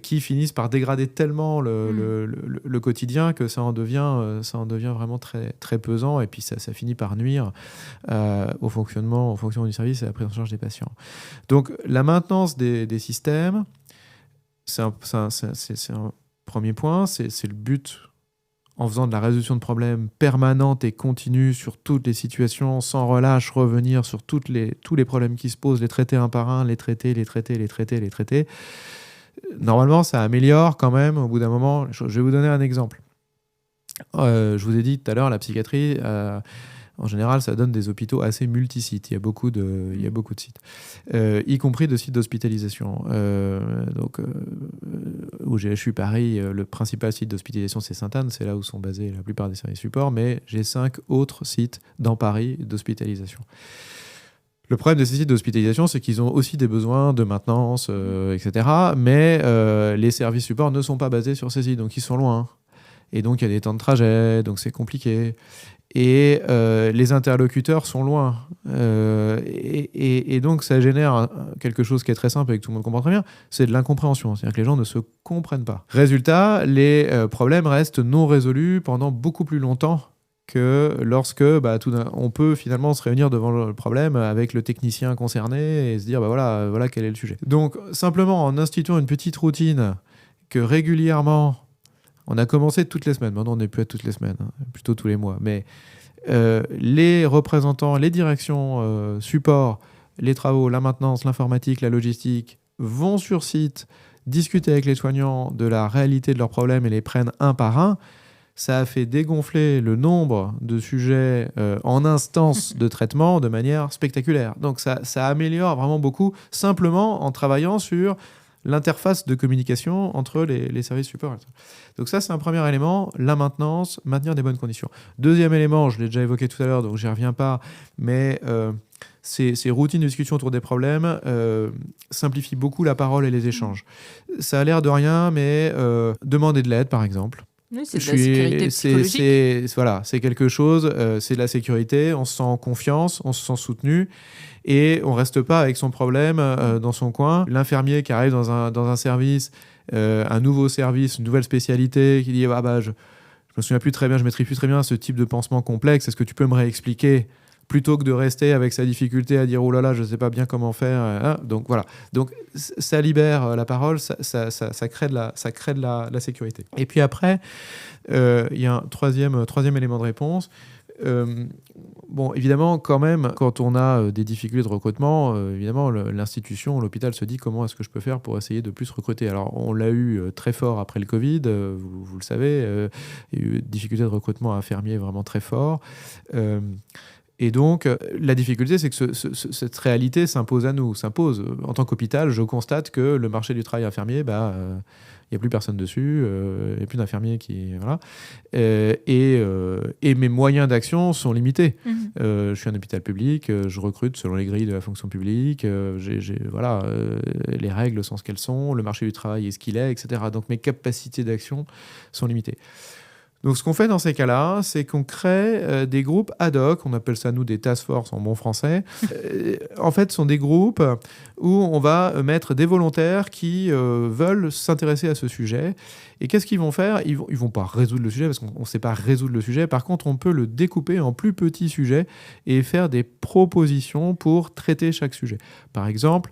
qui finissent par dégrader tellement le quotidien que ça en devient vraiment très, très pesant, et puis ça finit par nuire au fonctionnement du service et à la prise en charge des patients. Donc la maintenance des systèmes, c'est un premier point, c'est le but. En faisant de la résolution de problèmes permanente et continue sur toutes les situations, sans relâche, revenir sur tous les problèmes qui se posent, les traiter un par un, les traiter. Normalement, ça améliore quand même au bout d'un moment. Je vais vous donner un exemple. Je vous ai dit tout à l'heure, la psychiatrie, en général, ça donne des hôpitaux assez multisites. Il y a beaucoup de sites, y compris de sites d'hospitalisation. Au GHU Paris, le principal site d'hospitalisation, c'est Sainte-Anne. C'est là où sont basés la plupart des services supports. Mais j'ai 5 autres sites dans Paris d'hospitalisation. Le problème de ces sites d'hospitalisation, c'est qu'ils ont aussi des besoins de maintenance, etc. Mais les services supports ne sont pas basés sur ces sites, donc ils sont loin. Et donc, il y a des temps de trajet, donc c'est compliqué. Et les interlocuteurs sont loin. Et donc, ça génère quelque chose qui est très simple et que tout le monde comprend très bien, c'est de l'incompréhension. C'est-à-dire que les gens ne se comprennent pas. Résultat, les problèmes restent non résolus pendant beaucoup plus longtemps que lorsque on peut finalement se réunir devant le problème avec le technicien concerné et se dire voilà quel est le sujet. Donc, simplement en instituant une petite routine que régulièrement... On a commencé toutes les semaines. Maintenant, on n'est plus à toutes les semaines, plutôt tous les mois. Mais les représentants, les directions, support, les travaux, la maintenance, l'informatique, la logistique vont sur site, discuter avec les soignants de la réalité de leurs problèmes et les prennent un par un. Ça a fait dégonfler le nombre de sujets en instance de traitement de manière spectaculaire. Donc ça améliore vraiment beaucoup, simplement en travaillant sur l'interface de communication entre les services support. Donc ça, c'est un premier élément, la maintenance, maintenir des bonnes conditions. Deuxième élément, je l'ai déjà évoqué tout à l'heure, donc j'y reviens pas, mais ces routines de discussion autour des problèmes simplifient beaucoup la parole et les échanges. Ça a l'air de rien, mais demander de l'aide, par exemple.
Oui, c'est de la sécurité psychologique.
Voilà, c'est quelque chose, c'est de la sécurité, on se sent en confiance, on se sent soutenu et on reste pas avec son problème dans son coin. L'infirmier qui arrive dans un service, un nouveau service, une nouvelle spécialité, qui dit ah bah je me souviens plus très bien, je maîtrise plus très bien ce type de pansement complexe, est-ce que tu peux me réexpliquer, plutôt que de rester avec sa difficulté à dire oh là là, je sais pas bien comment faire. Hein. Donc voilà. Donc ça libère la parole, ça crée de la sécurité. Et puis après, il y a un troisième élément de réponse. Bon, évidemment, quand même, quand on a des difficultés de recrutement, évidemment, l'institution, l'hôpital se dit comment est-ce que je peux faire pour essayer de plus recruter. Alors, on l'a eu très fort après le Covid, vous le savez, il y a eu des difficultés de recrutement infirmiers vraiment très fort. Et donc, la difficulté, c'est que cette réalité s'impose à nous. S'impose. En tant qu'hôpital, je constate que le marché du travail infirmier, il n'y a plus personne dessus, il n'y a plus d'infirmiers qui... Voilà. Et mes moyens d'action sont limités. Je suis un hôpital public, je recrute selon les grilles de la fonction publique, les règles sont ce qu'elles sont, le marché du travail est ce qu'il est, etc. Donc mes capacités d'action sont limitées. Donc ce qu'on fait dans ces cas-là, c'est qu'on crée des groupes ad hoc, on appelle ça nous des task force en bon français. En fait, ce sont des groupes où on va mettre des volontaires qui veulent s'intéresser à ce sujet. Et qu'est-ce qu'ils vont faire ? Ils vont pas résoudre le sujet parce qu'on ne sait pas résoudre le sujet. Par contre, on peut le découper en plus petits sujets et faire des propositions pour traiter chaque sujet. Par exemple,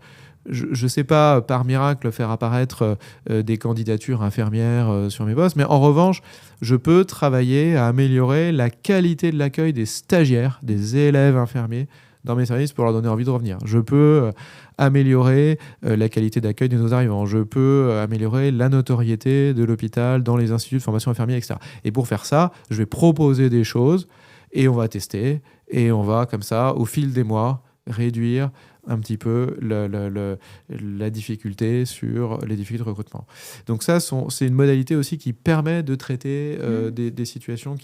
je ne sais pas, par miracle, faire apparaître des candidatures infirmières sur mes postes, mais en revanche, je peux travailler à améliorer la qualité de l'accueil des stagiaires, des élèves infirmiers dans mes services pour leur donner envie de revenir. Je peux améliorer la qualité d'accueil de nos arrivants. Je peux améliorer la notoriété de l'hôpital dans les instituts de formation infirmière, etc. Et pour faire ça, je vais proposer des choses et on va tester et on va, comme ça, au fil des mois, réduire un petit peu la difficulté sur les difficultés de recrutement. Donc ça, c'est une modalité aussi qui permet de traiter des situations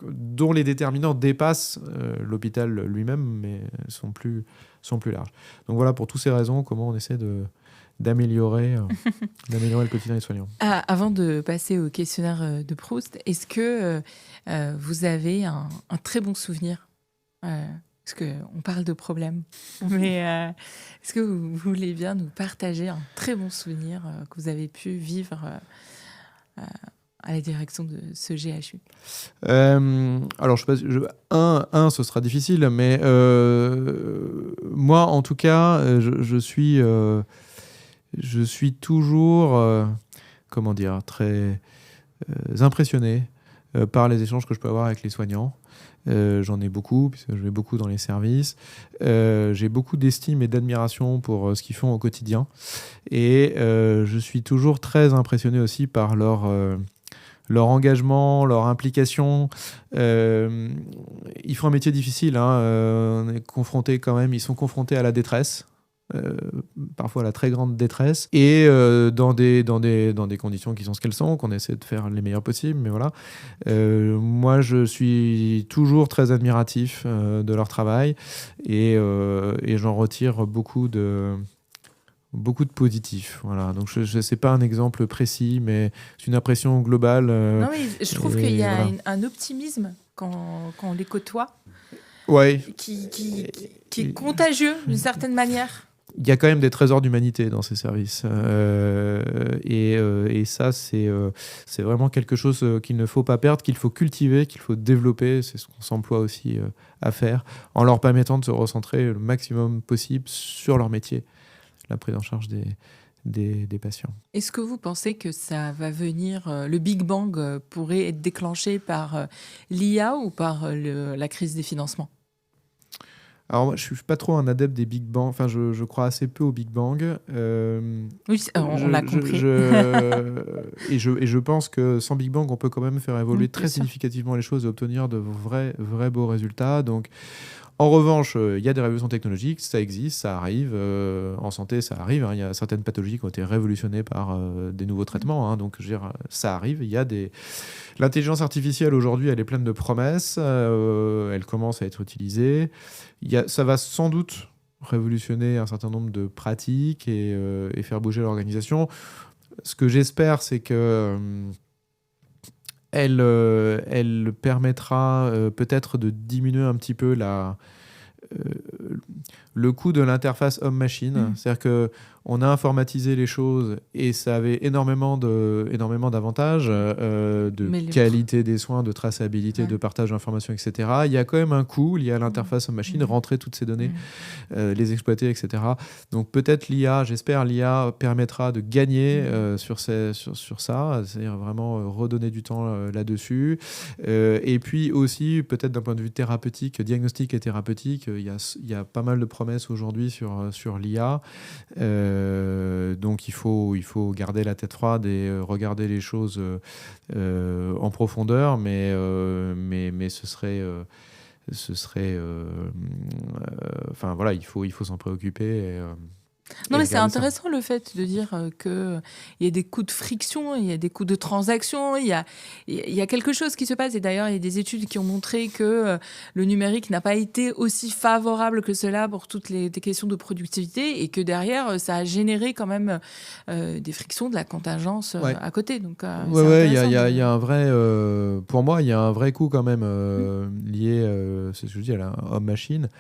dont les déterminants dépassent l'hôpital lui-même, mais sont plus larges. Donc voilà, pour toutes ces raisons, comment on essaie d'améliorer le quotidien des soignants.
Avant de passer au questionnaire de Proust, est-ce que vous avez un très bon souvenir parce qu'on parle de problèmes, mais est-ce que vous voulez bien nous partager un très bon souvenir que vous avez pu vivre à la direction de ce GHU ?
Alors, je sais pas, ce sera difficile, mais moi, en tout cas, je suis toujours, très impressionné par les échanges que je peux avoir avec les soignants. J'en ai beaucoup, puisque je vais beaucoup dans les services. J'ai beaucoup d'estime et d'admiration pour ce qu'ils font au quotidien. Et je suis toujours très impressionné aussi par leur engagement, leur implication. Ils font un métier difficile. On est confrontés quand même, ils sont confrontés à la détresse. Parfois à la très grande détresse et dans des conditions qui sont ce qu'elles sont, qu'on essaie de faire les meilleures possibles, mais voilà. Moi je suis toujours très admiratif de leur travail et j'en retire beaucoup de positif. Voilà. Donc je sais pas un exemple précis, mais c'est une impression globale.
Non, mais je trouve qu'il y a un optimisme quand on les côtoie.
Ouais.
Qui est contagieux d'une certaine manière.
Il y a quand même des trésors d'humanité dans ces services. Et ça, c'est vraiment quelque chose qu'il ne faut pas perdre, qu'il faut cultiver, qu'il faut développer. C'est ce qu'on s'emploie aussi à faire, en leur permettant de se recentrer le maximum possible sur leur métier, la prise en charge des patients.
Est-ce que vous pensez que ça va venir, le Big Bang pourrait être déclenché par l'IA ou par la crise des financements ?
Alors, moi, je ne suis pas trop un adepte des Big Bang. Enfin, je crois assez peu au Big Bang.
Oui, on l'a compris.
Et je pense que sans Big Bang, on peut quand même faire évoluer très significativement les choses et obtenir de vrais beaux résultats. Donc, en revanche, il y a des révolutions technologiques, ça existe, ça arrive. En santé, ça arrive. Il y a certaines pathologies qui ont été révolutionnées par des nouveaux traitements. Donc, je veux dire, ça arrive. L'intelligence artificielle, aujourd'hui, elle est pleine de promesses. Elle commence à être utilisée. Ça va sans doute révolutionner un certain nombre de pratiques et faire bouger l'organisation. Ce que j'espère, c'est que elle permettra peut-être de diminuer un petit peu le coût de l'interface homme-machine. C'est-à-dire qu'on a informatisé les choses et ça avait énormément d'avantages, de qualité des soins, de traçabilité, de partage d'informations, etc. Il y a quand même un coût lié à l'interface homme-machine, rentrer toutes ces données, les exploiter, etc. Donc peut-être j'espère l'IA permettra de gagner sur ça, c'est-à-dire vraiment redonner du temps là-dessus. Et puis aussi, peut-être d'un point de vue thérapeutique, diagnostic et thérapeutique, il y a pas mal de promesses aujourd'hui sur l'IA. Donc il faut garder la tête froide et regarder les choses en profondeur, mais ce serait enfin voilà, il faut s'en préoccuper.
Non, mais c'est intéressant le fait de dire qu'il y a des coûts de friction, il y a des coûts de transaction, il y a quelque chose qui se passe. Et d'ailleurs, il y a des études qui ont montré que le numérique n'a pas été aussi favorable que cela pour toutes les questions de productivité et que derrière, ça a généré quand même des frictions, de la contingence à côté. Donc,
il y a un vrai... pour moi, il y a un vrai coût quand même lié, c'est ce que je dis, à l'homme-machine.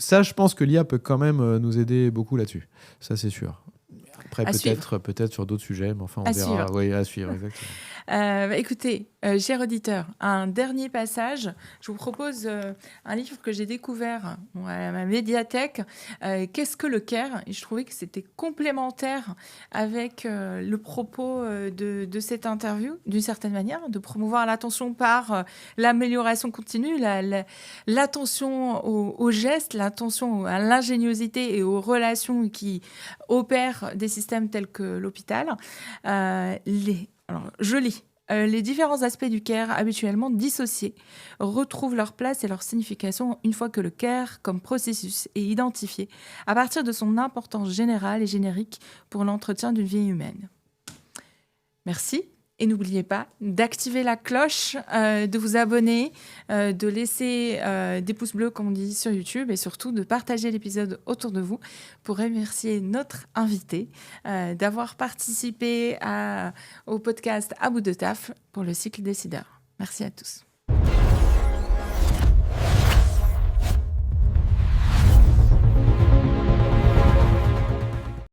Ça, je pense que l'IA peut quand même nous aider beaucoup là-dessus. Ça, c'est sûr. Après, peut-être sur d'autres sujets, mais enfin, on verra. Oui, à suivre, exactement.
Écoutez, chers auditeurs, un dernier passage. Je vous propose un livre que j'ai découvert à ma médiathèque. Qu'est-ce que le care ? Et je trouvais que c'était complémentaire avec le propos de cette interview, d'une certaine manière, de promouvoir l'attention par l'amélioration continue, l'attention aux gestes, l'attention à l'ingéniosité et aux relations qui opèrent des systèmes tels que l'hôpital. Alors, je lis. Les différents aspects du care, habituellement dissociés, retrouvent leur place et leur signification une fois que le care, comme processus, est identifié à partir de son importance générale et générique pour l'entretien d'une vie humaine. Merci. Et n'oubliez pas d'activer la cloche, de vous abonner, de laisser des pouces bleus, comme on dit sur YouTube, et surtout de partager l'épisode autour de vous pour remercier notre invité d'avoir participé au podcast À bout de taf pour le cycle décideur. Merci à tous.